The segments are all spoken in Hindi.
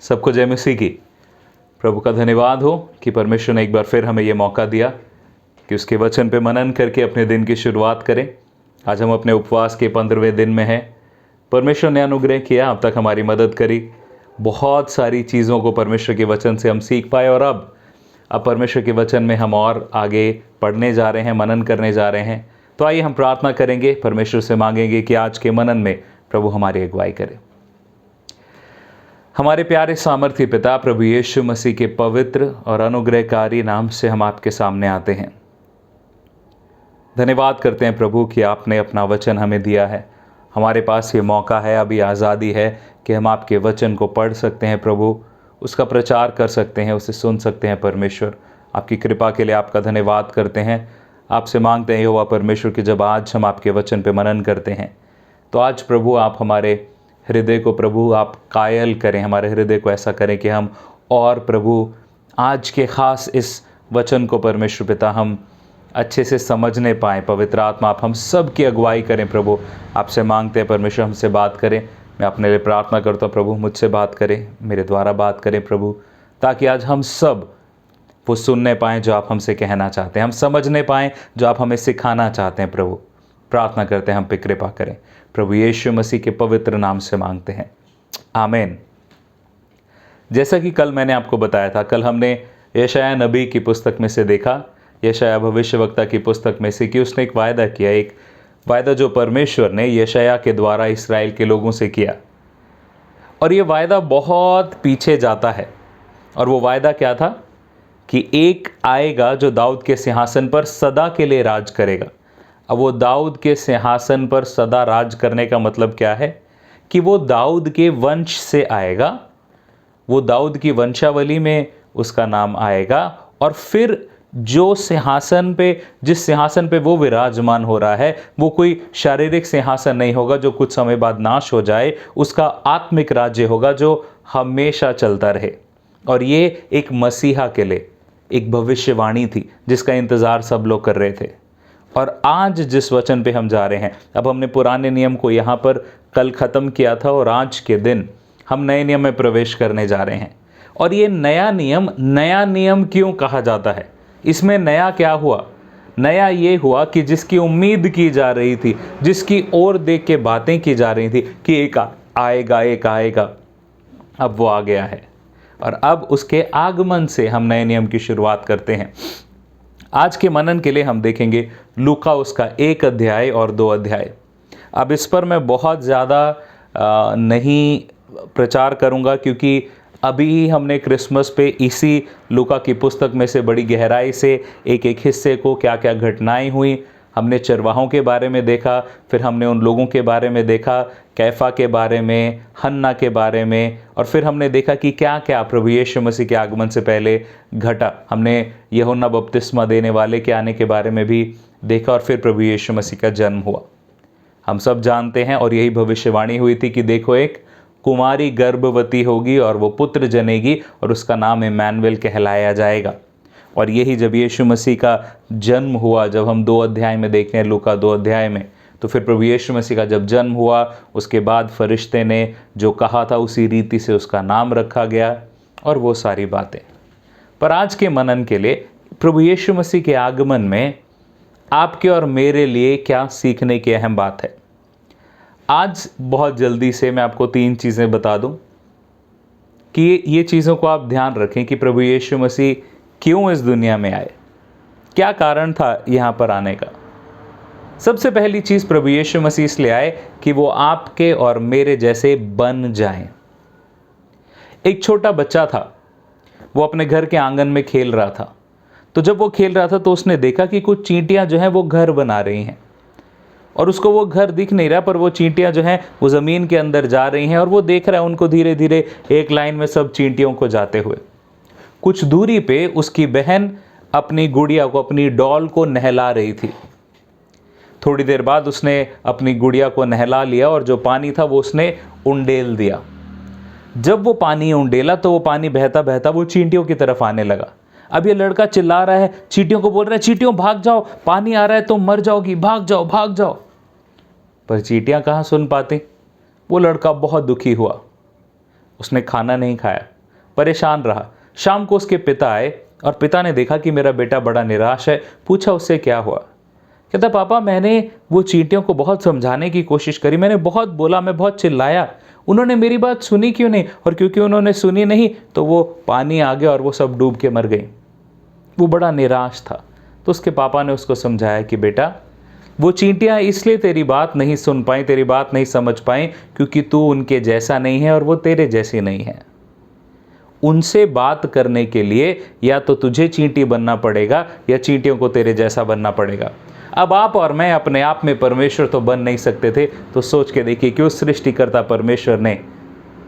सबको जय मसीह की। प्रभु का धन्यवाद हो कि परमेश्वर ने एक बार फिर हमें ये मौका दिया कि उसके वचन पे मनन करके अपने दिन की शुरुआत करें। आज हम अपने उपवास के 15वें दिन में हैं। परमेश्वर ने अनुग्रह किया, अब तक हमारी मदद करी। बहुत सारी चीज़ों को परमेश्वर के वचन से हम सीख पाए और अब परमेश्वर के वचन में हम और आगे पढ़ने जा रहे हैं, मनन करने जा रहे हैं। तो आइए हम प्रार्थना करेंगे, परमेश्वर से मांगेंगे कि आज के मनन में प्रभु हमारी अगुवाई करे। हमारे प्यारे सामर्थ्य पिता प्रभु यीशु मसीह के पवित्र और अनुग्रहकारी नाम से हम आपके सामने आते हैं। धन्यवाद करते हैं प्रभु कि आपने अपना वचन हमें दिया है। हमारे पास ये मौका है, अभी आज़ादी है कि हम आपके वचन को पढ़ सकते हैं प्रभु, उसका प्रचार कर सकते हैं, उसे सुन सकते हैं। परमेश्वर आपकी कृपा के लिए आपका धन्यवाद करते हैं। आपसे मांगते हैं यहोवा परमेश्वर कि जब आज हम आपके वचन पे मनन करते हैं तो आज प्रभु आप हमारे हृदय को प्रभु आप कायल करें, हमारे हृदय को ऐसा करें कि हम और प्रभु आज के ख़ास इस वचन को परमेश्वर पिता हम अच्छे से समझने पाएँ। पवित्र आत्मा आप हम सब की अगुवाई करें प्रभु। आपसे मांगते हैं परमेश्वर हमसे बात करें। मैं अपने लिए प्रार्थना करता हूँ प्रभु मुझसे बात करें, मेरे द्वारा बात करें प्रभु, ताकि आज हम सब वो सुनने पाएँ जो आप हमसे कहना चाहते हैं, हम समझने पाएँ जो आप हमें सिखाना चाहते हैं प्रभु। प्रार्थना करते हैं हम पे कृपा करें, प्रभु यीशु मसीह के पवित्र नाम से मांगते हैं, आमीन। जैसा कि कल मैंने आपको बताया था, कल हमने यशायाह नबी की पुस्तक में से देखा, यशायाह भविष्यवक्ता की पुस्तक में से, कि उसने एक वायदा किया, एक वायदा जो परमेश्वर ने यशायाह के द्वारा इस्राएल के लोगों से किया। और ये वायदा बहुत पीछे जाता है। और वो वायदा क्या था कि एक आएगा जो दाऊद के सिंहासन पर सदा के लिए राज करेगा। अब वो दाऊद के सिंहासन पर सदा राज करने का मतलब क्या है कि वो दाऊद के वंश से आएगा, वो दाऊद की वंशावली में उसका नाम आएगा। और फिर जो सिंहासन पे, जिस सिंहासन पे वो विराजमान हो रहा है, वो कोई शारीरिक सिंहासन नहीं होगा जो कुछ समय बाद नाश हो जाए। उसका आत्मिक राज्य होगा जो हमेशा चलता रहे। और ये एक मसीहा के लिए एक भविष्यवाणी थी जिसका इंतज़ार सब लोग कर रहे थे। और आज जिस वचन पे हम जा रहे हैं, अब हमने पुराने नियम को यहाँ पर कल ख़त्म किया था और आज के दिन हम नए नियम में प्रवेश करने जा रहे हैं। और ये नया नियम क्यों कहा जाता है? इसमें नया क्या हुआ? नया ये हुआ कि जिसकी उम्मीद की जा रही थी, जिसकी ओर देख के बातें की जा रही थी कि एक आएगा, अब वो आ गया है। और अब उसके आगमन से हम नए नियम की शुरुआत करते हैं। आज के मनन के लिए हम देखेंगे लूका उसका 1 अध्याय और 2 अध्याय। अब इस पर मैं बहुत ज़्यादा नहीं प्रचार करूंगा, क्योंकि अभी हमने क्रिसमस पे इसी लूका की पुस्तक में से बड़ी गहराई से एक एक हिस्से को, क्या क्या घटनाएं हुई, हमने चरवाहों के बारे में देखा, फिर हमने उन लोगों के बारे में देखा, कैफा के बारे में, हन्ना के बारे में, और फिर हमने देखा कि क्या क्या प्रभु यीशु मसीह के आगमन से पहले घटा। हमने यूहन्ना बपतिस्मा देने वाले के आने के बारे में भी देखा, और फिर प्रभु यीशु मसीह का जन्म हुआ। हम सब जानते हैं, और यही भविष्यवाणी हुई थी कि देखो एक कुमारी गर्भवती होगी और वो पुत्र जनेगी और उसका नाम इम्मानुएल कहलाया जाएगा। और यही जब यीशु मसीह का जन्म हुआ, जब हम 2 अध्याय में देखते हैं, लूका 2 अध्याय में, तो फिर प्रभु यीशु मसीह का जब जन्म हुआ, उसके बाद फरिश्ते ने जो कहा था उसी रीति से उसका नाम रखा गया, और वो सारी बातें। पर आज के मनन के लिए प्रभु यीशु मसीह के आगमन में आपके और मेरे लिए क्या सीखने की अहम बात है। आज बहुत जल्दी से मैं आपको 3 चीज़ें बता दूं कि ये चीज़ों को आप ध्यान रखें कि प्रभु यीशु मसीह क्यों इस दुनिया में आए, क्या कारण था यहाँ पर आने का। सबसे पहली चीज़, प्रभु यीशु मसीह इसलिए आए कि वो आपके और मेरे जैसे बन जाएं। एक छोटा बच्चा था, वो अपने घर के आंगन में खेल रहा था। तो जब वो खेल रहा था तो उसने देखा कि कुछ चींटियां जो हैं वो घर बना रही हैं, और उसको वो घर दिख नहीं रहा, पर वो चींटियां जो हैं वो ज़मीन के अंदर जा रही हैं, और वो देख रहा है उनको धीरे धीरे एक लाइन में सब चींटियों को जाते हुए। कुछ दूरी पे उसकी बहन अपनी गुड़िया को, अपनी डॉल को नहला रही थी। थोड़ी देर बाद उसने अपनी गुड़िया को नहला लिया और जो पानी था वो उसने उंडेल दिया। जब वो पानी उंडेला तो वो पानी बहता बहता वो चींटियों की तरफ आने लगा। अब ये लड़का चिल्ला रहा है, चींटियों को बोल रहा है, चींटियों भाग जाओ, पानी आ रहा है, तुम मर जाओगी, भाग जाओ भाग जाओ। पर चींटियां कहाँ सुन पाती। वो लड़का बहुत दुखी हुआ। उसने खाना नहीं खाया, परेशान रहा। शाम को उसके पिता आए और पिता ने देखा कि मेरा बेटा बड़ा निराश है। पूछा उससे क्या हुआ। कहता पापा मैंने वो चींटियों को बहुत समझाने की कोशिश करी, मैंने बहुत बोला, मैं बहुत चिल्लाया, उन्होंने मेरी बात सुनी क्यों नहीं, और क्योंकि उन्होंने सुनी नहीं तो वो पानी आ गया और वो सब डूब के मर गई। वो बड़ा निराश था। तो उसके पापा ने उसको समझाया कि बेटा वो चींटियां इसलिए तेरी बात नहीं सुन पाई, तेरी बात नहीं समझ पाई क्योंकि तू उनके जैसा नहीं है और वो तेरे जैसी नहीं है। उनसे बात करने के लिए या तो तुझे चींटी बनना पड़ेगा या चींटियों को तेरे जैसा बनना पड़ेगा। अब आप और मैं अपने आप में परमेश्वर तो बन नहीं सकते थे, तो सोच के देखिए कि उस सृष्टिकर्ता परमेश्वर ने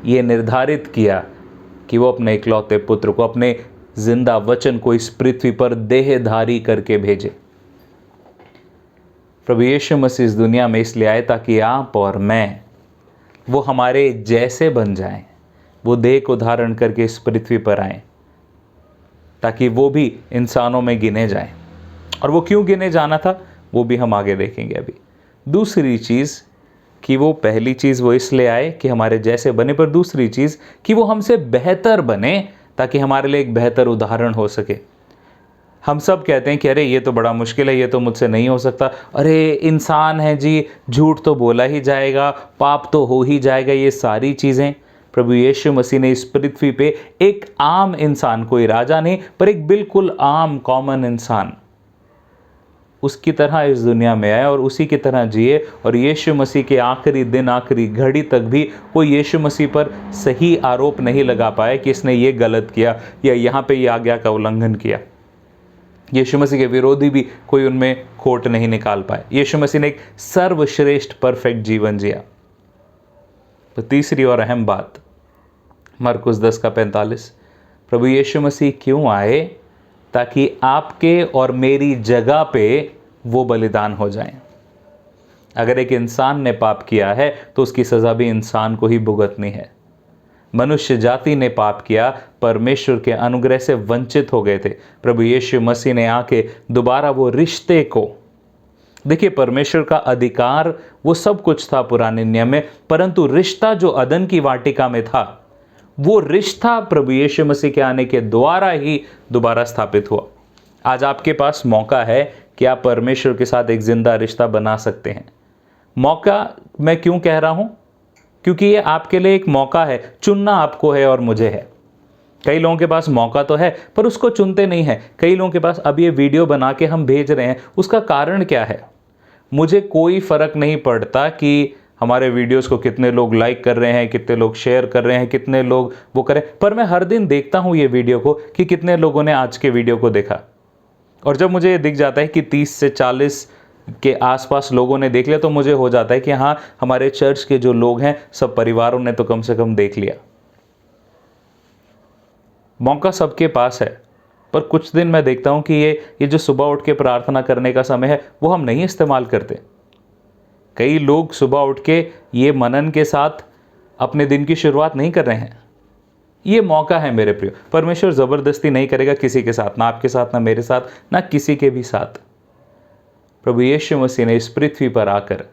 ये निर्धारित किया कि वो अपने इकलौते पुत्र को, अपने जिंदा वचन को इस पृथ्वी पर देहधारी करके भेजे। प्रभु यीशु मसीह इस दुनिया में इसलिए आए ताकि आप और मैं वो हमारे जैसे बन जाएं। वो देह को धारण करके इस पृथ्वी पर आए ताकि वो भी इंसानों में गिने जाएं। और वो क्यों गिने जाना था वो भी हम आगे देखेंगे। अभी दूसरी चीज़ कि वो पहली चीज़ वो इसलिए आए कि हमारे जैसे बने, पर दूसरी चीज़ कि वो हमसे बेहतर बने ताकि हमारे लिए एक बेहतर उदाहरण हो सके। हम सब कहते हैं कि अरे ये तो बड़ा मुश्किल है, ये तो मुझसे नहीं हो सकता, अरे इंसान है जी, झूठ तो बोला ही जाएगा, पाप तो हो ही जाएगा। ये सारी चीज़ें प्रभु यीशु मसीह ने इस पृथ्वी पे एक आम इंसान, कोई राजा नहीं पर एक बिल्कुल आम कॉमन इंसान, उसकी तरह इस दुनिया में आए और उसी की तरह जिए। और यीशु मसीह के आखिरी दिन, आखिरी घड़ी तक भी कोई यीशु मसीह पर सही आरोप नहीं लगा पाया कि इसने ये गलत किया या यहाँ पे ये आज्ञा का उल्लंघन किया। यीशु मसीह के विरोधी भी कोई उनमें खोट नहीं निकाल पाए। यीशु मसीह ने एक सर्वश्रेष्ठ परफेक्ट जीवन जिया। तो तीसरी और अहम बात, मरकुस 10:45, प्रभु यीशु मसीह क्यों आए? ताकि आपके और मेरी जगह पे वो बलिदान हो जाएं। अगर एक इंसान ने पाप किया है तो उसकी सज़ा भी इंसान को ही भुगतनी है। मनुष्य जाति ने पाप किया, परमेश्वर के अनुग्रह से वंचित हो गए थे। प्रभु यीशु मसीह ने आके दोबारा वो रिश्ते को, देखिए परमेश्वर का अधिकार वो सब कुछ था पुराने नियम में, परंतु रिश्ता जो अदन की वाटिका में था वो रिश्ता प्रभु यीशु मसीह के आने के द्वारा ही दोबारा स्थापित हुआ। आज आपके पास मौका है कि आप परमेश्वर के साथ एक जिंदा रिश्ता बना सकते हैं। मौका मैं क्यों कह रहा हूं? क्योंकि ये आपके लिए एक मौका है, चुनना आपको है और मुझे है। कई लोगों के पास मौका तो है पर उसको चुनते नहीं है। कई लोगों के पास अब ये वीडियो बना के हम भेज रहे हैं, उसका कारण क्या है? मुझे कोई फर्क नहीं पड़ता कि हमारे वीडियोस को कितने लोग लाइक कर रहे हैं, कितने लोग शेयर कर रहे हैं, कितने लोग वो करें, पर मैं हर दिन देखता हूँ ये वीडियो को कि कितने लोगों ने आज के वीडियो को देखा। और जब मुझे ये दिख जाता है कि 30 से 40 के आसपास लोगों ने देख लिया तो मुझे हो जाता है कि हाँ, हमारे चर्च के जो लोग हैं सब परिवारों ने तो कम से कम देख लिया। मौका सबके पास है, पर कुछ दिन मैं देखता हूँ कि ये जो सुबह उठ के प्रार्थना करने का समय है वो हम नहीं इस्तेमाल करते। कई लोग सुबह उठ के ये मनन के साथ अपने दिन की शुरुआत नहीं कर रहे हैं। ये मौका है मेरे प्रियो, परमेश्वर ज़बरदस्ती नहीं करेगा किसी के साथ, ना आपके साथ, ना मेरे साथ, ना किसी के भी साथ। प्रभु यीशु मसीह ने इस पृथ्वी पर आकर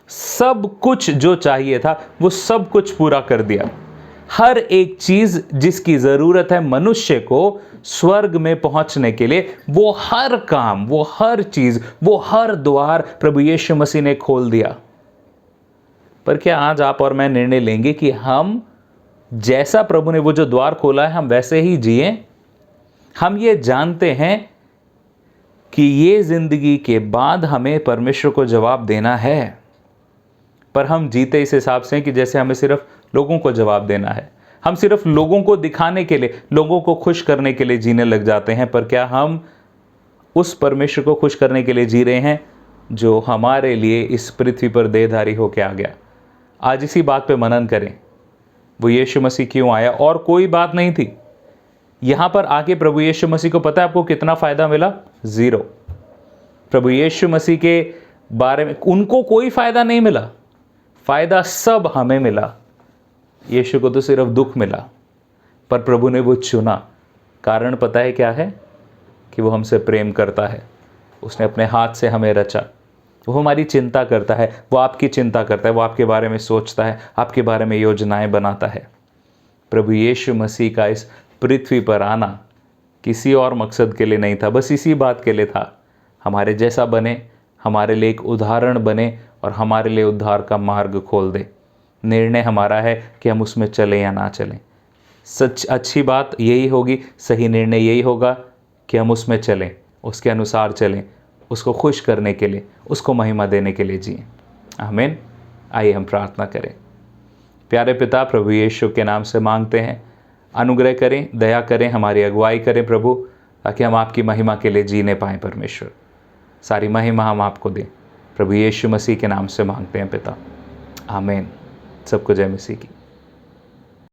सब कुछ जो चाहिए था वो सब कुछ पूरा कर दिया। हर एक चीज जिसकी जरूरत है मनुष्य को स्वर्ग में पहुंचने के लिए, वो हर काम, वो हर चीज, वो हर द्वार प्रभु यीशु मसीह ने खोल दिया। पर क्या आज आप और मैं निर्णय लेंगे कि हम जैसा प्रभु ने वो जो द्वार खोला है हम वैसे ही जिए? हम ये जानते हैं कि ये जिंदगी के बाद हमें परमेश्वर को जवाब देना है, पर हम जीते इस हिसाब से कि जैसे हमें सिर्फ लोगों को जवाब देना है। हम सिर्फ लोगों को दिखाने के लिए, लोगों को खुश करने के लिए जीने लग जाते हैं। पर क्या हम उस परमेश्वर को खुश करने के लिए जी रहे हैं जो हमारे लिए इस पृथ्वी पर देहधारी होकर आ गया? आज इसी बात पे मनन करें। वो यीशु मसीह क्यों आया? और कोई बात नहीं थी। यहां पर आके प्रभु यीशु मसीह को पता है आपको कितना फायदा मिला? 0। प्रभु यीशु मसीह के बारे में उनको कोई फायदा नहीं मिला, फायदा सब हमें मिला। यीशु को तो सिर्फ दुख मिला, पर प्रभु ने वो चुना। कारण पता है क्या है? कि वो हमसे प्रेम करता है। उसने अपने हाथ से हमें रचा। वो हमारी चिंता करता है, वो आपकी चिंता करता है, वो आपके बारे में सोचता है, आपके बारे में योजनाएं बनाता है। प्रभु यीशु मसीह का इस पृथ्वी पर आना किसी और मकसद के लिए नहीं था, बस इसी बात के लिए था, हमारे जैसा बने, हमारे लिए एक उदाहरण बने और हमारे लिए उद्धार का मार्ग खोल दे। निर्णय हमारा है कि हम उसमें चलें या ना चलें। सच अच्छी बात यही होगी, सही निर्णय यही होगा कि हम उसमें चलें, उसके अनुसार चलें, उसको खुश करने के लिए, उसको महिमा देने के लिए जिएं। आमीन। आइए हम प्रार्थना करें। प्यारे पिता, प्रभु यीशु के नाम से मांगते हैं, अनुग्रह करें, दया करें, हमारी अगुवाई करें प्रभु, ताकि हम आपकी महिमा के लिए जीने पाएँ। परमेश्वर, सारी महिमा हम आपको दें। प्रभु यीशु मसीह के नाम से मांगते हैं पिता, आमीन। सबको जय मसीह की।